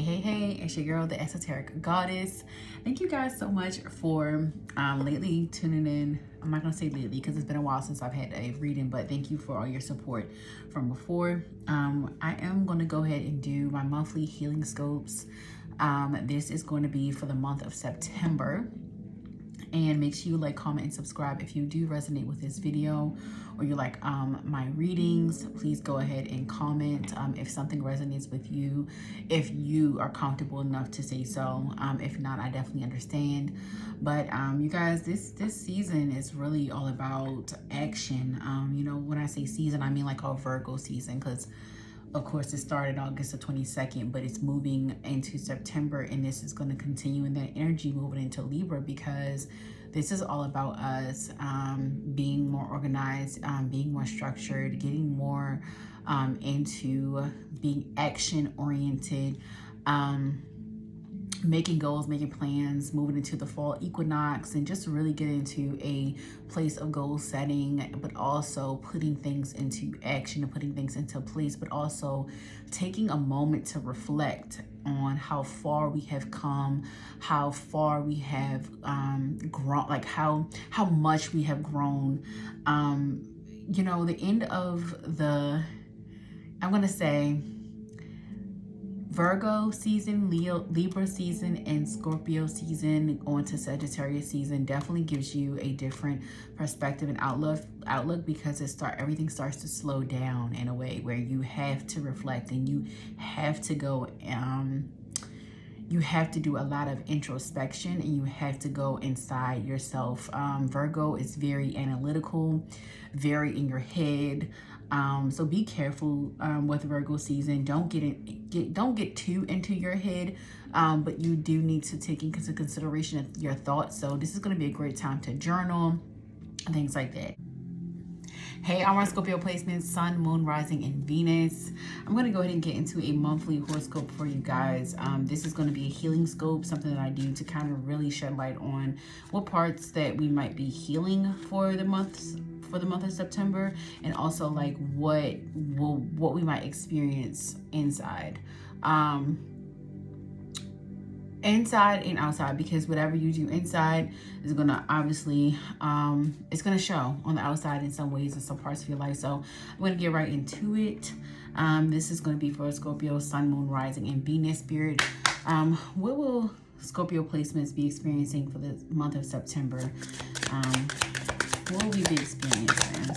Hey, it's your girl, the esoteric goddess. Thank you guys so much for lately tuning in. I'm not gonna say lately because it's been a while since I've had a reading, but thank you for all your support from before. I am gonna go ahead and do my monthly healing scopes. This is going to be for the month of September. And make sure you like, comment, and subscribe if you do resonate with this video or you like my readings. Please go ahead and comment if something resonates with you, if you are comfortable enough to say so. If not, I definitely understand. But you guys, this season is really all about action. You know, when I say season, I mean like our Virgo season, because of course, it started August the 22nd, but it's moving into September, and this is going to continue in that energy moving into Libra, because this is all about us being more organized, being more structured, getting more into being action-oriented, making goals, making plans, moving into the fall equinox, and just really get into a place of goal setting, but also putting things into action and putting things into place, but also taking a moment to reflect on how far we have come, how far we have grown, like how much we have grown. You know, the end of the, I'm gonna say, Virgo season, Libra season, and Scorpio season going to Sagittarius season definitely gives you a different perspective and outlook because everything starts to slow down in a way where you have to reflect and you have to go you have to do a lot of introspection and you have to go inside yourself. Virgo is very analytical, very in your head. So be careful with Virgo season. Don't get too into your head, but you do need to take into consideration your thoughts. So this is going to be a great time to journal, things like that. Hey, I'm on Scorpio placements, Sun, Moon, Rising, and Venus. I'm going to go ahead and get into a monthly horoscope for you guys. This is going to be a healing scope, something that I do to kind of really shed light on what parts that we might be healing for the month of September, and also like what we might experience inside. Inside and outside, because whatever you do inside is gonna obviously it's gonna show on the outside in some ways in some parts of your life. So I'm gonna get right into it. This is gonna be for Scorpio, Sun, Moon, Rising, and Venus spirit. What will Scorpio placements be experiencing for the month of September? What will we be experiencing?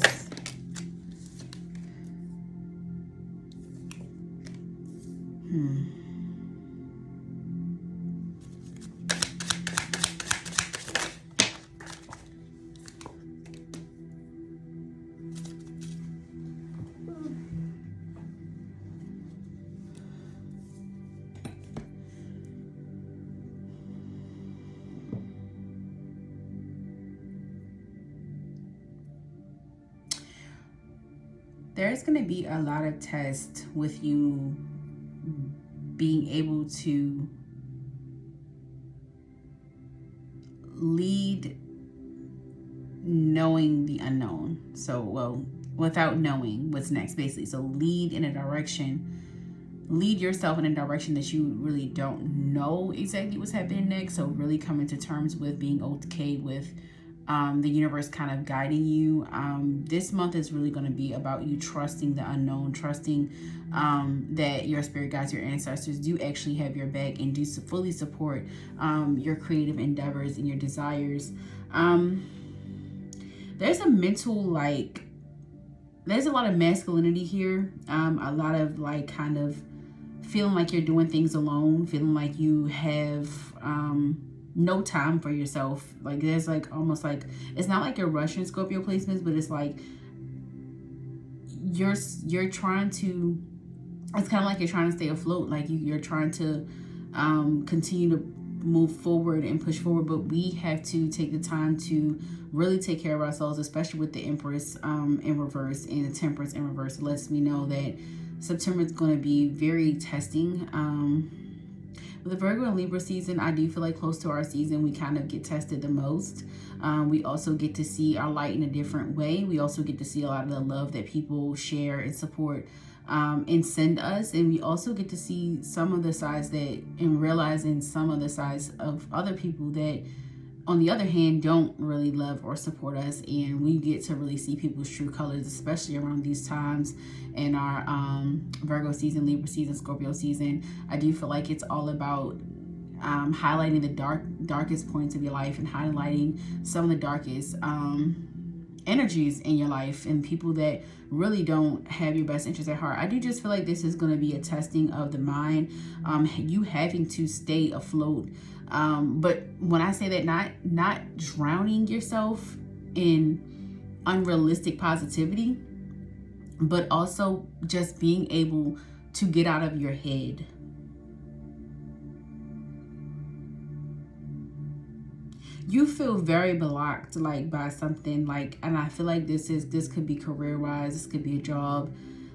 There's going to be a lot of tests with you being able to lead knowing the unknown. So, well, without knowing what's next, basically. So lead in a direction, lead yourself in a direction that you really don't know exactly what's happening next. So really coming to terms with being okay with the universe kind of guiding you. This month is really going to be about you trusting the unknown, trusting that your spirit guides, your ancestors do actually have your back and do fully support your creative endeavors and your desires. There's a mental, like, there's a lot of masculinity here. A lot of like kind of feeling like you're doing things alone, feeling like you have no time for yourself. Like there's like almost like, it's not like a Russian Scorpio placements, but it's like you're trying to, it's kind of like you're trying to stay afloat. Like you're trying to continue to move forward and push forward, but we have to take the time to really take care of ourselves, especially with the Empress in reverse and the Temperance in reverse. It lets me know that September is going to be very testing. With the Virgo and Libra season, I do feel like close to our season, we kind of get tested the most. We also get to see our light in a different way. We also get to see a lot of the love that people share and support and send us. And we also get to see some of the sides that, and realizing some of the sides of other people that, on the other hand, don't really love or support us. And we get to really see people's true colors, especially around these times in our Virgo season, Libra season, Scorpio season. I do feel like it's all about highlighting the darkest points of your life and highlighting some of the darkest energies in your life and people that really don't have your best interest at heart. I do just feel like this is going to be a testing of the mind, you having to stay afloat. But when I say that, not drowning yourself in unrealistic positivity, but also just being able to get out of your head. You feel very blocked, like, by something, like, and I feel like this could be career-wise, this could be a job,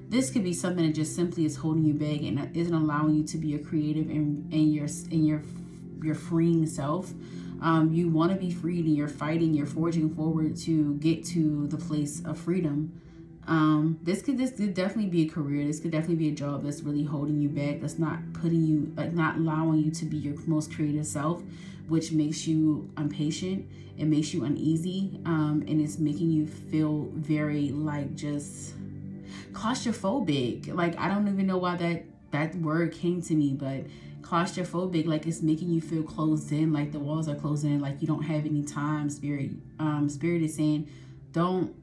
this could be something that just simply is holding you back and isn't allowing you to be a creative in your freeing self. You want to be freed, and you're fighting, you're forging forward to get to the place of freedom. This could definitely be a career. This could definitely be a job that's really holding you back, that's not putting you, like, not allowing you to be your most creative self, which makes you impatient. It makes you uneasy, and it's making you feel very, like, just claustrophobic. Like, I don't even know why that word came to me, but claustrophobic, like, it's making you feel closed in, like the walls are closing in, like you don't have any time. Spirit is saying, don't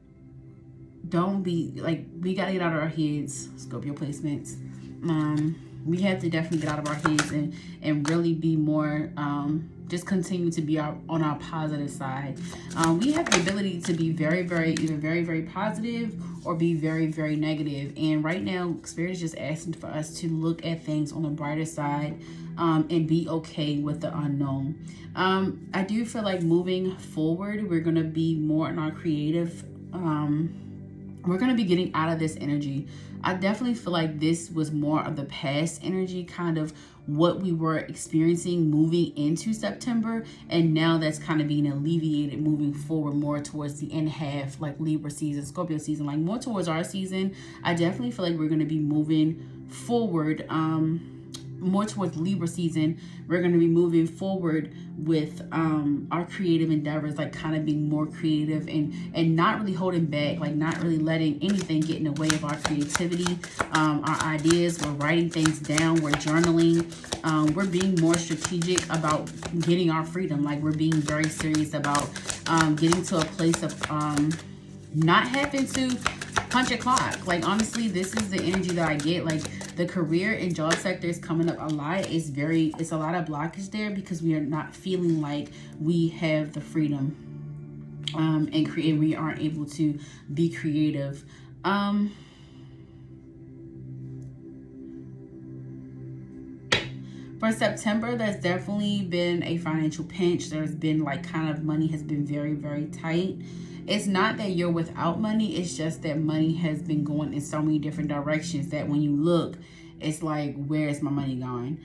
be, like, we gotta get out of our heads. Scorpio placements. We have to definitely get out of our heads and really be more, just continue to be on our positive side. We have the ability to be very, either very, very positive or be very, very negative. And right now, Spirit is just asking for us to look at things on the brighter side, and be okay with the unknown. I do feel like moving forward, we're going to be more in our creative, we're going to be getting out of this energy. I definitely feel like this was more of the past energy, kind of what we were experiencing moving into September. And now that's kind of being alleviated moving forward, more towards the end half, like Libra season, Scorpio season, like more towards our season. I definitely feel like we're going to be moving forward, more towards Libra season. We're going to be moving forward with our creative endeavors, like kind of being more creative and not really holding back, like not really letting anything get in the way of our creativity, our ideas. We're writing things down, we're journaling, we're being more strategic about getting our freedom. Like, we're being very serious about getting to a place of not having to punch a clock. Like, honestly, this is the energy that I get. Like, the career and job sector is coming up a lot. It's a lot of blockage there because we are not feeling like we have the freedom and create. We aren't able to be creative. For September, there's definitely been a financial pinch. There's been, like, kind of money has been very, very tight. It's not that you're without money. It's just that money has been going in so many different directions that when you look, it's like, where is my money going?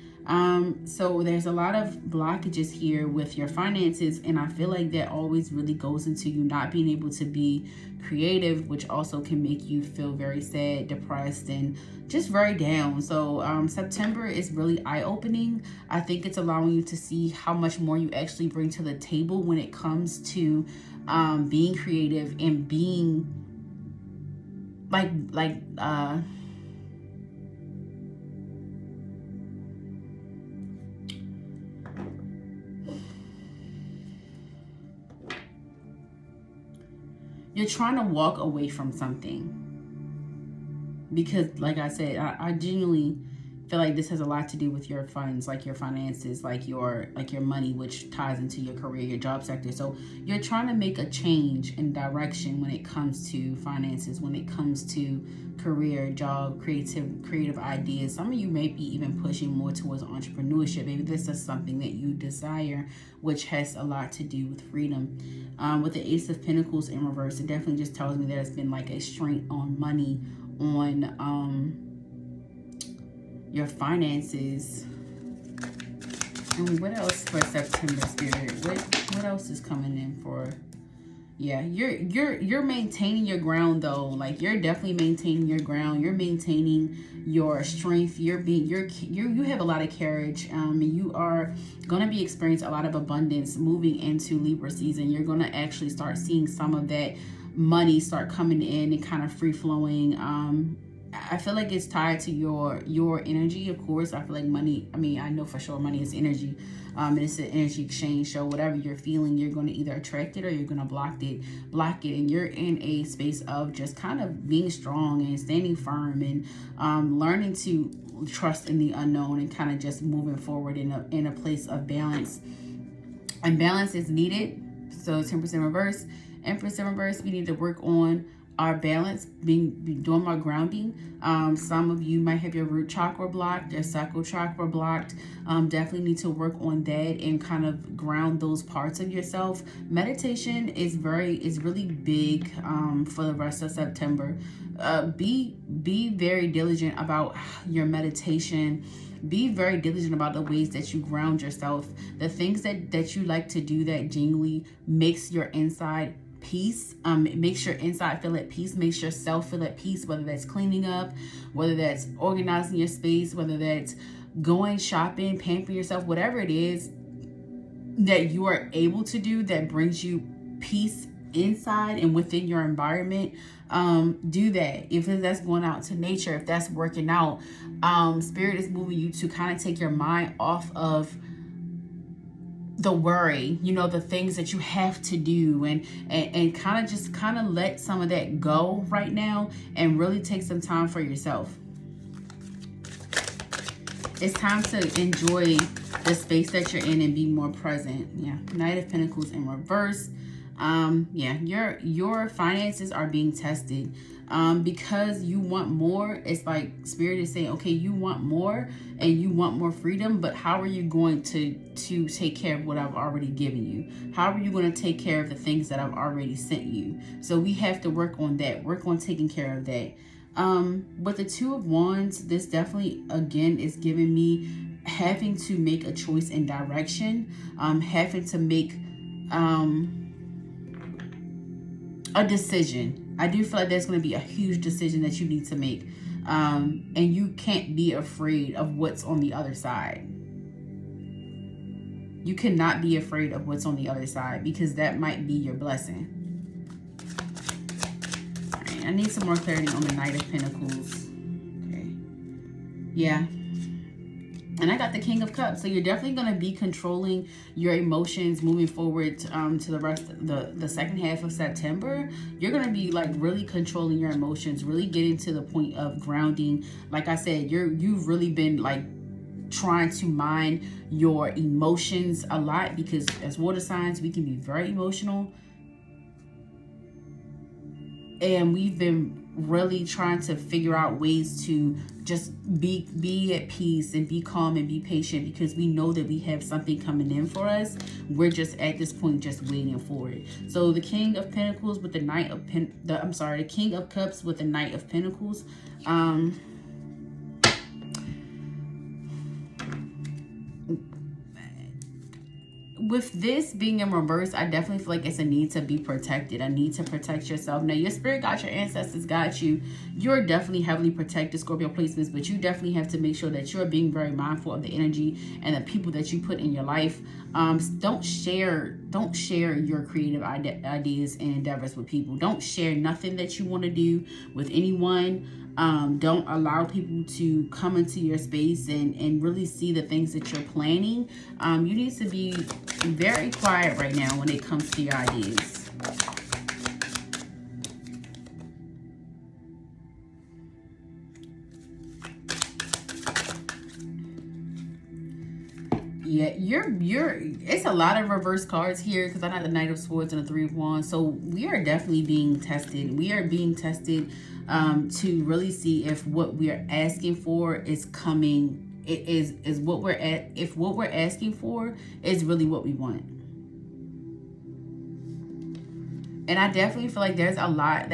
So there's a lot of blockages here with your finances. And I feel like that always really goes into you not being able to be creative, which also can make you feel very sad, depressed, and just very down. So September is really eye-opening. I think it's allowing you to see how much more you actually bring to the table when it comes to being creative and being you're trying to walk away from something, because, like I said, I genuinely feel like this has a lot to do with your funds, like your finances, like your money, which ties into your career, your job sector. So you're trying to make a change in direction when it comes to finances, when it comes to career, job, creative ideas. Some of you may be even pushing more towards entrepreneurship. Maybe this is something that you desire, which has a lot to do with freedom. With the Ace of Pentacles in reverse, it definitely just tells me there's been like a strain on money, on your finances. And what else for September, Spirit? What else is coming in for Yeah, you're maintaining your ground though. Like, you're definitely maintaining your ground. You're maintaining your strength. You have a lot of courage. And you are gonna be experiencing a lot of abundance moving into Libra season. You're gonna actually start seeing some of that money start coming in and kind of free flowing. I feel like it's tied to your energy. Of course, I feel like money, I mean, I know for sure money is energy. And it's an energy exchange. So whatever you're feeling, you're going to either attract it or you're going to block it. And you're in a space of just kind of being strong and standing firm and learning to trust in the unknown and kind of just moving forward in a place of balance. And balance is needed. So 10% reverse, Empress in reverse, we need to work on our balance, doing my grounding. Some of you might have your root chakra blocked, your sacral chakra blocked. Definitely need to work on that and kind of ground those parts of yourself. Meditation is really big for the rest of September. Be very diligent about your meditation. Be very diligent about the ways that you ground yourself. The things that you like to do that genuinely makes your inside peace. It makes your inside feel at peace, makes yourself feel at peace, whether that's cleaning up, whether that's organizing your space, whether that's going shopping, pampering yourself, whatever it is that you are able to do that brings you peace inside and within your environment. Do that. If that's going out to nature, if that's working out, spirit is moving you to kind of take your mind off of the worry, the things that you have to do, and kind of let some of that go right now and really take some time for yourself. It's time to enjoy the space that you're in and be more present. Yeah, Knight of Pentacles in reverse. Yeah, your finances are being tested because you want more. It's like spirit is saying, okay, you want more and you want more freedom, but how are you going to take care of what I've already given you? How are you going to take care of the things that I've already sent you? So we have to work on that, work on taking care of that. With the Two of Wands, this definitely again is giving me having to make a choice in direction, having to make a decision. I do feel like there's going to be a huge decision that you need to make. And you can't be afraid of what's on the other side. You cannot be afraid of what's on the other side because that might be your blessing. All right, I need some more clarity on the Knight of Pentacles. Okay. Yeah. And I got the King of Cups. So you're definitely going to be controlling your emotions moving forward to the rest of the second half of September. You're going to be like really controlling your emotions, really getting to the point of grounding. Like I said, you've really been like trying to mind your emotions a lot because as water signs, we can be very emotional. And we've been really trying to figure out ways to just be at peace and be calm and be patient because we know that we have something coming in for us. We're just at this point just waiting for it. So the King of Pentacles with the Knight of the King of Cups with the Knight of Pentacles. With this being in reverse, I definitely feel like it's a need to be protected. A need to protect yourself. Now, your spirit got your ancestors got you. You're definitely heavily protected, Scorpio placements, but you definitely have to make sure that you're being very mindful of the energy and the people that you put in your life. Don't share your creative ideas and endeavors with people. Don't share nothing that you want to do with anyone. Don't allow people to come into your space and really see the things that you're planning. You need to be very quiet right now when it comes to your ideas. Yeah, it's a lot of reverse cards here because I got the Knight of Swords and the Three of Wands. So we are definitely being tested. We are being tested to really see if what we are asking for is coming. Is what we're at. If what we're asking for is really what we want. And I definitely feel like there's a lot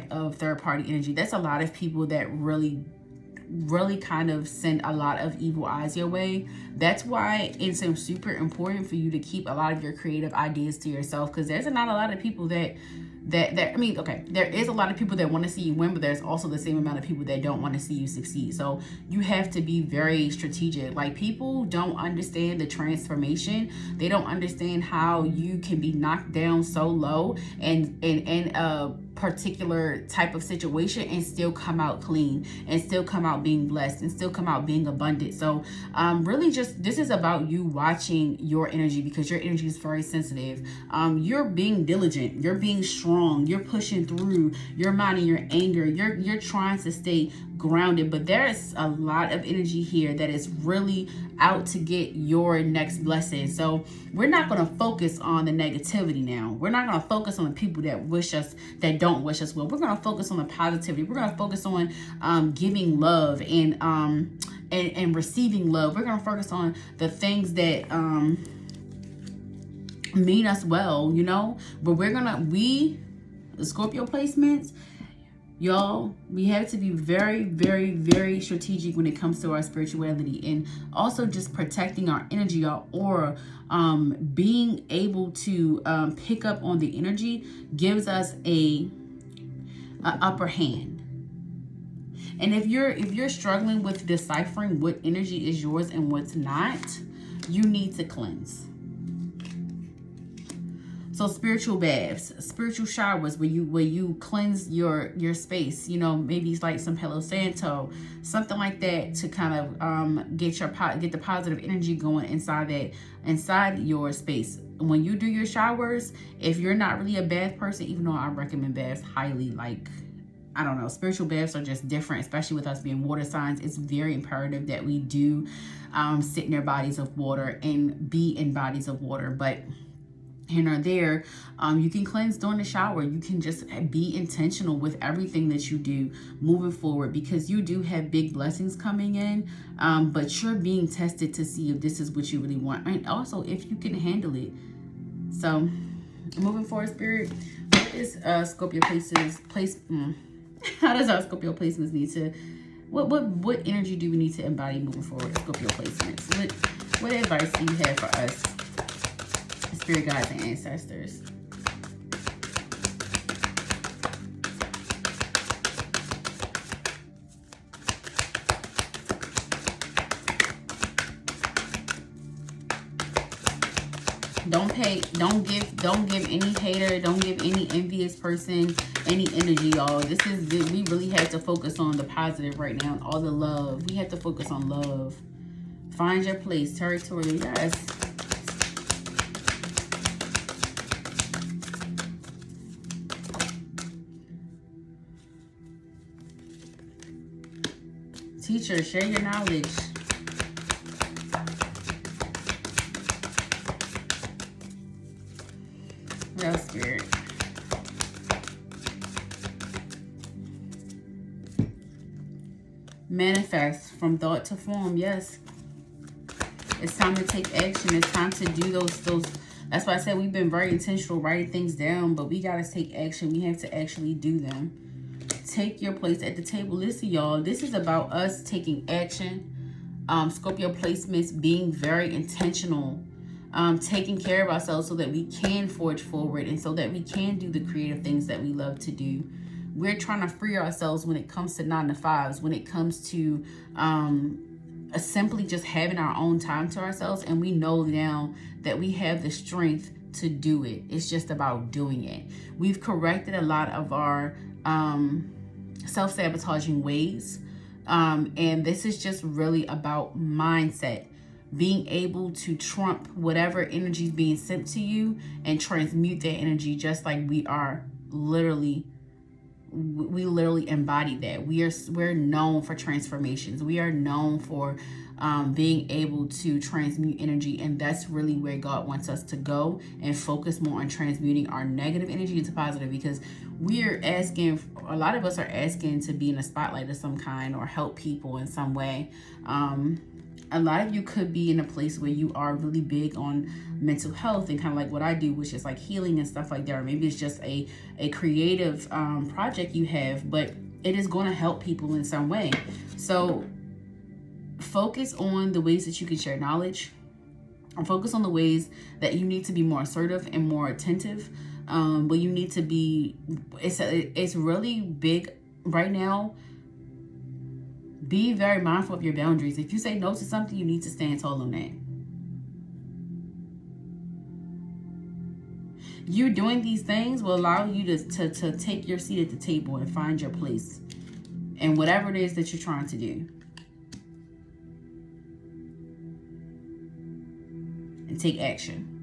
of third party energy. There's a lot of people that really really kind of send a lot of evil eyes your way. That's why it's super important for you to keep a lot of your creative ideas to yourself, because there's not a lot of people that I mean, okay, there is a lot of people that want to see you win, but there's also the same amount of people that don't want to see you succeed. So you have to be very strategic. Like, people don't understand the transformation. They don't understand how you can be knocked down so low and a particular type of situation and still come out clean, and still come out being blessed, and still come out being abundant. So really, just this is about you watching your energy, because your energy is very sensitive. You're being diligent, you're being strong, you're pushing through your mind and your anger, you're trying to stay grounded, but there's a lot of energy here that is really out to get your next blessing. So we're not going to focus on the negativity now. We're not going to focus on the people that don't wish us well. We're going to focus on the positivity. We're going to focus on giving love and receiving love. We're going to focus on the things that mean us well, you know. But the Scorpio placements, y'all, we have to be very, very, very strategic when it comes to our spirituality, and also just protecting our energy, our aura. Being able to pick up on the energy gives us a upper hand. And if you're struggling with deciphering what energy is yours and what's not, you need to cleanse. So spiritual baths, spiritual showers where you cleanse your space, you know, maybe it's like some Palo Santo, something like that, to kind of get the positive energy going inside your space. When you do your showers, if you're not really a bath person, even though I recommend baths highly, like, I don't know, spiritual baths are just different, especially with us being water signs. It's very imperative that we do sit near bodies of water and be in bodies of water. But here or there, you can cleanse during the shower. You can just be intentional with everything that you do moving forward, because you do have big blessings coming in, but you're being tested to see if this is what you really want, and also if you can handle it. So moving forward, Spirit, what is Scorpio how does our Scorpio placements need to, what energy do we need to embody moving forward, Scorpio placements? What advice do you have for us, spirit guides and ancestors? Don't give any hater, don't give any envious person any energy, y'all. We really have to focus on the positive right now, and all the love. We have to focus on love. Find your place, territorial, yes. Teacher, share your knowledge. Well, Spirit. Manifest from thought to form, yes. It's time to take action. It's time to do those. That's why I said we've been very intentional writing things down, but we got to take action. We have to actually do them. Take your place at the table. Listen, y'all, this is about us taking action. Scorpio placements being very intentional, taking care of ourselves so that we can forge forward and so that we can do the creative things that we love to do. We're trying to free ourselves when it comes to 9 to 5s, when it comes to simply just having our own time to ourselves. And we know now that we have the strength to do it. It's just about doing it. We've corrected a lot of our self-sabotaging ways. And this is just really about mindset. Being able to trump whatever energy is being sent to you and transmute that energy, just like we literally embody that. We're known for transformations. We are known for being able to transmute energy, and that's really where God wants us to go and focus more on transmuting our negative energy into positive, because a lot of us are asking to be in a spotlight of some kind or help people in some way. A lot of you could be in a place where you are really big on mental health and kind of like what I do, which is like healing and stuff like that. Or maybe it's just a creative project you have. But it is going to help people in some way. So focus on the ways that you can share knowledge, and focus on the ways that you need to be more assertive and more attentive. But you need to be, it's really big right now. Be very mindful of your boundaries. If you say no to something, you need to stand tall on that. You doing these things will allow you to take your seat at the table and find your place in whatever it is that you're trying to do. And take action.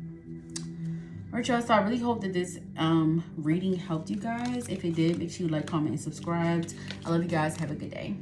All right, y'all, so I really hope that this reading helped you guys. If it did, make sure you like, comment, and subscribe. I love you guys. Have a good day.